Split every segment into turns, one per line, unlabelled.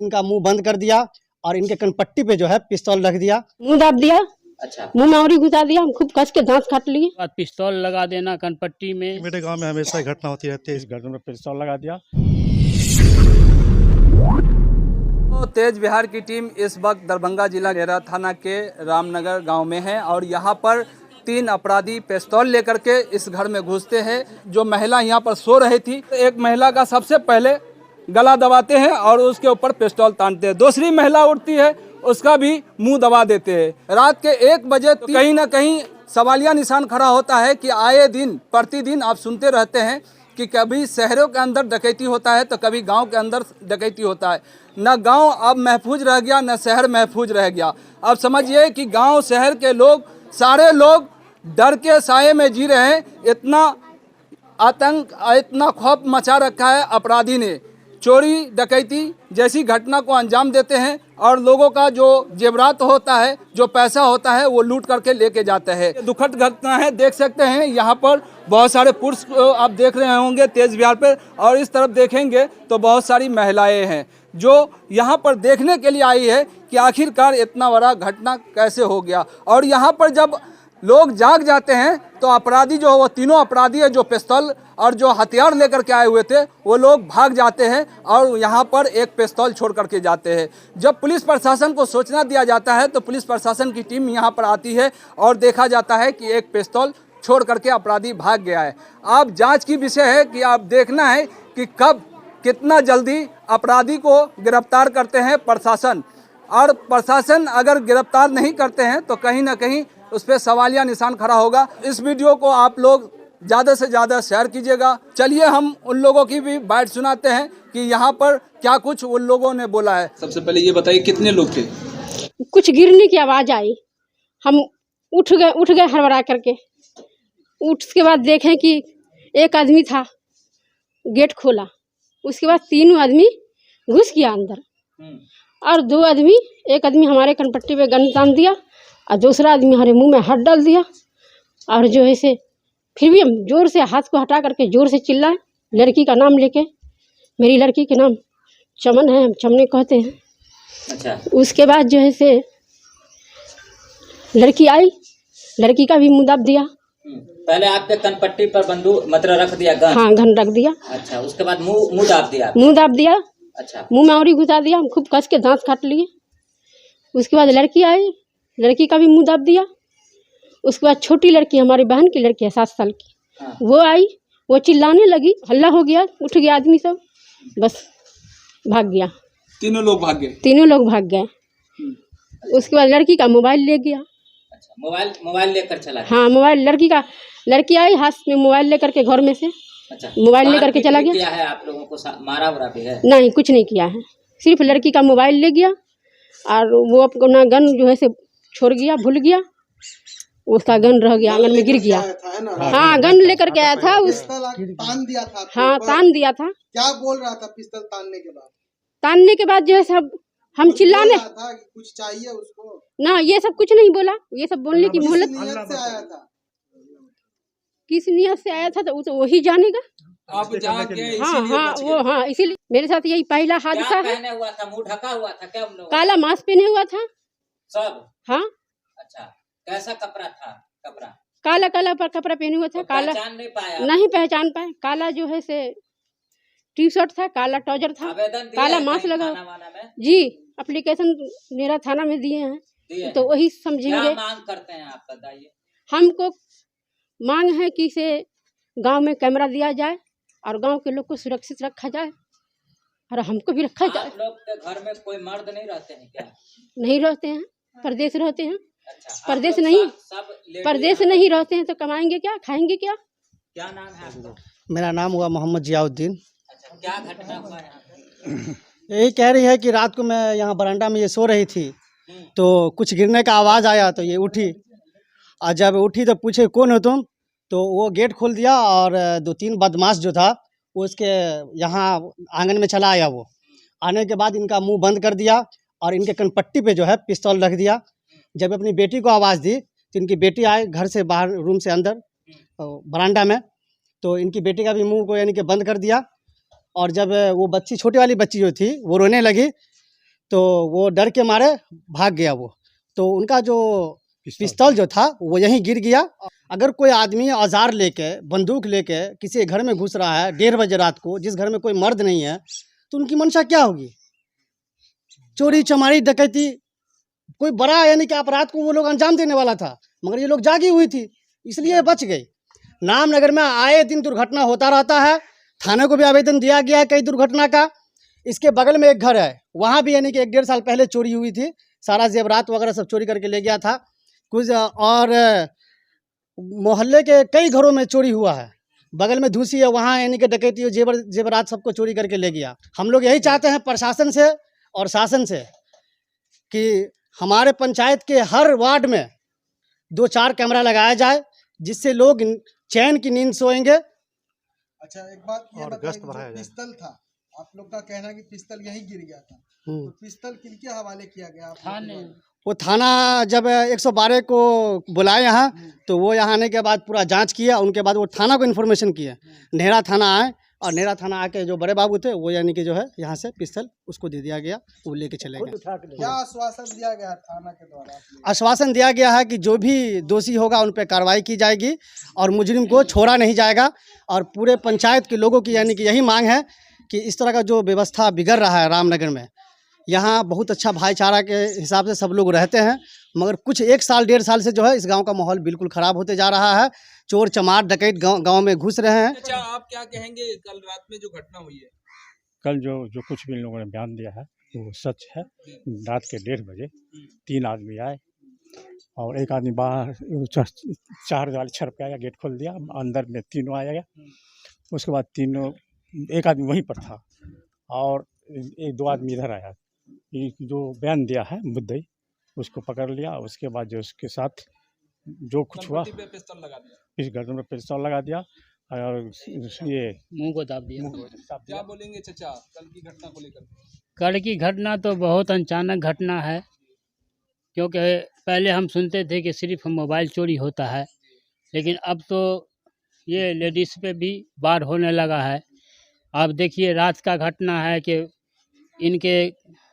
इनका मुंह बंद कर दिया और इनके कनपट्टी पे जो है पिस्तौल रख दिया,
मुंह दाब दिया।
अच्छा,
मुंह में औरी घुसा दिया, हम खूब कस के दांत काट लिए।
बाद पिस्तौल लगा देना कनपट्टी में।
मेरे गांव में हमेशा घटना होती रहती है, इस घटना में पिस्तौल लगा दिया।
तो तेज बिहार की टीम इस वक्त दरभंगा जिला डेरा थाना के रामनगर गांव में है और यहां पर 3 अपराधी पिस्तौल लेकर के इस घर में घुसते हैं। जो महिला यहां पर सो रही थी, एक महिला का सबसे पहले गला दबाते हैं और उसके ऊपर पिस्तौल तानते हैं। दूसरी महिला उठती है, उसका भी मुंह दबा देते हैं। रात के 1 बजे तो कहीं ना कहीं सवालिया निशान खड़ा होता है कि आए दिन प्रतिदिन आप सुनते रहते हैं कि कभी शहरों के अंदर डकैती होता है तो कभी गांव के अंदर डकैती होता है। न गांव अब महफूज रह गया, न शहर महफूज रह गया। अब समझिए कि गांव शहर के लोग, सारे लोग डर के साये में जी रहे हैं। इतना आतंक, इतना खौफ मचा रखा है अपराधी ने। चोरी डकैती जैसी घटना को अंजाम देते हैं और लोगों का जो जेवरात होता है, जो पैसा होता है, वो लूट करके लेके जाते हैं। दुखद घटना है, देख सकते हैं यहाँ पर बहुत सारे पुरुष आप देख रहे होंगे तेज बिहार पर, और इस तरफ देखेंगे तो बहुत सारी महिलाएं हैं जो यहाँ पर देखने के लिए आई है कि आखिरकार इतना बड़ा घटना कैसे हो गया। और यहाँ पर जब लोग जाग जाते हैं तो अपराधी जो, वो तीनों अपराधी है जो पिस्तौल और जो हथियार लेकर के आए हुए थे, वो लोग भाग जाते हैं और यहाँ पर एक पिस्तौल छोड़ करके जाते हैं। जब पुलिस प्रशासन को सूचना दिया जाता है तो पुलिस प्रशासन की टीम यहाँ पर आती है और देखा जाता है कि एक पिस्तौल छोड़ करके अपराधी भाग गया है। अब जांच की विषय है कि आप देखना है कि कब कितना जल्दी अपराधी को गिरफ्तार करते हैं प्रशासन, और प्रशासन अगर गिरफ्तार नहीं करते हैं तो कहीं ना कहीं उस पर सवालिया निशान खड़ा होगा। इस वीडियो को आप लोग ज़्यादा से ज़्यादा शेयर कीजिएगा। चलिए हम उन लोगों की भी बात सुनाते हैं कि यहाँ पर क्या कुछ उन लोगों ने बोला है।
सबसे पहले ये बताइए कितने लोग थे?
कुछ गिरने की आवाज आई, हम उठ गए हड़बड़ा करके। उठ के बाद देखें कि एक आदमी था, गेट खोला, उसके बाद 3 आदमी घुस गया अंदर और 2 आदमी, एक आदमी हमारे कनपट्टी पे गन तान दिया और दूसरा आदमी हमारे मुंह में हाथ डाल दिया। और जो है से फिर भी हम जोर से हाथ को हटा करके जोर से चिल्लाए, लड़की का नाम लेके। मेरी लड़की के नाम चमन है, हम चमने कहते हैं।
अच्छा,
उसके बाद जो है से लड़की आई, लड़की का भी मुंह दाब दिया।
पहले आपके कनपट्टी पर बंदूक मतलब रख दिया गन?
हाँ, घन रख दिया।
अच्छा, उसके बाद मुंह दाब दिया?
मुंह दाब दिया।
अच्छा,
मुंह में औरी घुसा दिया, हम खूब कस के दांत काट लिए। उसके बाद लड़की आई, लड़की का भी मुंह दाब दिया। उसके बाद छोटी लड़की, हमारी बहन की लड़की है 7 साल की,
हाँ।
वो आई, वो चिल्लाने लगी, हल्ला हो गया, उठ गया आदमी सब, बस भाग गया।
तीनों लोग भाग गए?
तीनों लोग भाग गए। उसके बाद लड़की का मोबाइल ले गया।
अच्छा, मोबाइल लेकर चला गया?
हाँ, मोबाइल लड़की आई हाथ में मोबाइल लेकर के घर में से।
अच्छा,
मोबाइल लेकर के चला गया।
क्या है आप लोगों को मारा वरा भी है?
नहीं, कुछ नहीं किया है, सिर्फ लड़की का मोबाइल ले गया और वो अपना गन जो है से छोड़ गया, भूल गया। उसका गन रह गया, आंगन में गिर गया। हाँ, गन लेकर के आया था, उस
तान दिया था।
हाँ, तान दिया था।
क्या बोल रहा था पिस्तौल तानने के बाद?
तानने के बाद जो है सब हम चिल्लाने
था कि कुछ चाहिए उसको
ना, ये सब कुछ नहीं बोला। ये सब बोलने की मोहलत
नियत से आया था।
किस नियत से आया था तो वो तो वही जानेगा।
आप जाके
हाँ, वो हाँ, इसीलिए मेरे साथ यही पहला हादसा है।
पहने हुआ था, मुंह ढका हुआ था क्या उन लोगों?
काला मास्क पहने हुआ था
सब?
हाँ।
अच्छा, कैसा कपड़ा था?
काला कपड़ा पहने हुआ था। काला
पहचान नहीं पाया?
नहीं पहचान पाए। काला जो है से टी शर्ट था, काला ट्राउजर था, काला मास्क लगा। जी, एप्लीकेशन मेरा थाना में दिए हैं, तो वही समझेंगे।
क्या मांग करते हैं आप, बताइए?
हमको मांग है कि इसे गांव में कैमरा दिया जाए और गांव के लोग को सुरक्षित रखा जाए और हमको भी रखा जाए।
आप लोग के घर में कोई मर्द नहीं रहते हैं क्या?
नहीं रहते हैं, परदेश रहते हैं।
अच्छा,
परदेश नहीं, परदेश
सब
नहीं रहते हैं तो कमाएंगे क्या, खाएंगे क्या?
क्या नाम है आपका?
मेरा नाम हुआ मोहम्मद जियाउद्दीन।
अच्छा, क्या घटना हुआ यहाँ पे?
यही कह रही है कि रात को मैं यहाँ बरामदा में ये सो रही थी तो कुछ गिरने का आवाज़ आया तो ये उठी, और जब उठी तो पूछे कौन हो तुम, तो वो गेट खोल दिया और 2-3 बदमाश जो था वो इसके यहाँ आंगन में चला आया। वो आने के बाद इनका मुंह बंद कर दिया और इनके कनपट्टी पे जो है पिस्तौल रख दिया। जब अपनी बेटी को आवाज़ दी तो इनकी बेटी आए घर से बाहर, रूम से अंदर बरामदा में, तो इनकी बेटी का भी मुंह को यानी कि बंद कर दिया। और जब वो बच्ची, छोटी वाली बच्ची जो थी, वो रोने लगी तो वो डर के मारे भाग गया वो। तो उनका जो पिस्तौल जो था वो यहीं गिर गया। अगर कोई आदमी औजार लेके बंदूक लेके किसी घर में घुस रहा है 1:30 बजे रात को, जिस घर में कोई मर्द नहीं है, तो उनकी मंशा क्या होगी? चोरी चमारी डकैती कोई बड़ा यानी कि अपराध को वो लोग अंजाम देने वाला था, मगर ये लोग जागी हुई थी इसलिए बच गई। रामनगर में आए दिन दुर्घटना होता रहता है। थाने को भी आवेदन दिया गया है कई दुर्घटना का। इसके बगल में एक घर है, वहाँ भी यानी कि 1-1.5 साल पहले चोरी हुई थी। सारा जेवरात वगैरह सब चोरी करके ले गया था कुछ। और मोहल्ले के कई घरों में चोरी हुआ है। बगल में धूसी है, वहाँ यानी कि डकैती जेवरात सबको चोरी करके ले गया। हम लोग यही चाहते हैं प्रशासन से और शासन से कि हमारे पंचायत के हर वार्ड में 2-4 कैमरा लगाया जाए, जिससे लोग चैन की नींद सोएंगे।
अच्छा, एक बात ये
और
बताइए,
गश्त बढ़ाया
जो
जाए।
पिस्तल था, आप लोग का कहना है कि पिस्तल यहीं गिर गया था, तो पिस्तल किनके हवाले किया गया? आप लोगों के द्वारा?
वो थाना जब 112 को बुलाए यहाँ, तो वो यहाँ आने के बाद पूरा जांच किया। उनके बाद वो थाना को इन्फॉर्मेशन किया, नेहरा थाना आए, और नेहरा थाना आके जो बड़े बाबू थे वो यानी कि जो है यहाँ से पिस्तल उसको दे दिया गया, वो लेके चले गए।
क्या आश्वासन दिया गया है थाना के द्वारा आप लोगों को?
आश्वासन दिया गया है कि जो भी दोषी होगा उन पर कार्रवाई की जाएगी और मुजरिम को छोड़ा नहीं जाएगा। और पूरे पंचायत के लोगों की यानी कि यही मांग है कि इस तरह का जो व्यवस्था बिगड़ रहा है रामनगर में, यहाँ बहुत अच्छा भाईचारा के हिसाब से सब लोग रहते हैं, मगर कुछ 1 साल 1.5 साल से जो है इस गांव का माहौल बिल्कुल ख़राब होते जा रहा है। चोर चमार डकैत गांव में घुस रहे हैं।
अच्छा, आप क्या कहेंगे कल रात में जो घटना हुई है?
कल जो कुछ भी इन लोगों ने बयान दिया है वो सच है। रात के 1:30 बजे 3 आदमी आए और एक आदमी बाहर 4 वाले छड़ पे आया, गेट खोल दिया, अंदर में तीनों आया गया। उसके बाद तीनों, एक आदमी वहीं पर था और 1-2 आदमी इधर आया। ये जो बयान दिया है मुद्दई, उसको पकड़ लिया। उसके बाद जो उसके साथ जो कुछ हुआ,
पे पिस्तौल लगा दिया।
इस गर्दन में पिस्तौल लगा दिया और ये
मुंह को दाब दिया।
क्या बोलेंगे चाचा कल की घटना को लेकर?
कल की घटना तो बहुत अचानक घटना है, क्योंकि पहले हम सुनते थे कि सिर्फ मोबाइल चोरी होता है, लेकिन अब तो ये लेडीज़ पे भी वार होने लगा है। आप देखिए रात का घटना है कि इनके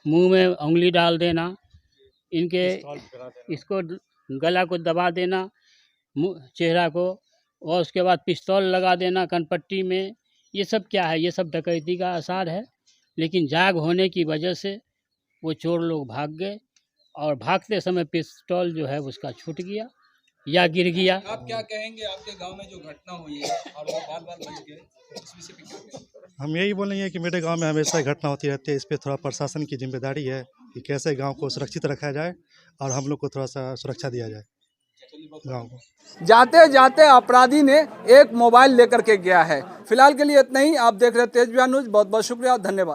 मुंह में उंगली डाल देना, इनके इसको गला को दबा देना, चेहरा को, और उसके बाद पिस्तौल लगा देना कनपट्टी में। ये सब क्या है? ये सब डकैती का आसार है। लेकिन जाग होने की वजह से वो चोर लोग भाग गए और भागते समय पिस्तौल जो है उसका छूट गया या गिर गया।
आप क्या कहेंगे आपके गांव में जो घटना हुई है और वो बार-बार बच गए, इस विषय पे क्या कहेंगे?
हम यही बोलेंगे कि मेरे गांव में हमेशा ही घटना होती रहती है। इस पे थोड़ा प्रशासन की जिम्मेदारी है कि कैसे गांव को सुरक्षित रखा जाए और हम लोग को थोड़ा सा सुरक्षा दिया जाए गांव को।
जाते जाते अपराधी ने एक मोबाइल लेकर के गया है। फिलहाल के लिए इतना ही। आप देख रहे हैं तेज बिहार न्यूज़। बहुत बहुत शुक्रिया, धन्यवाद।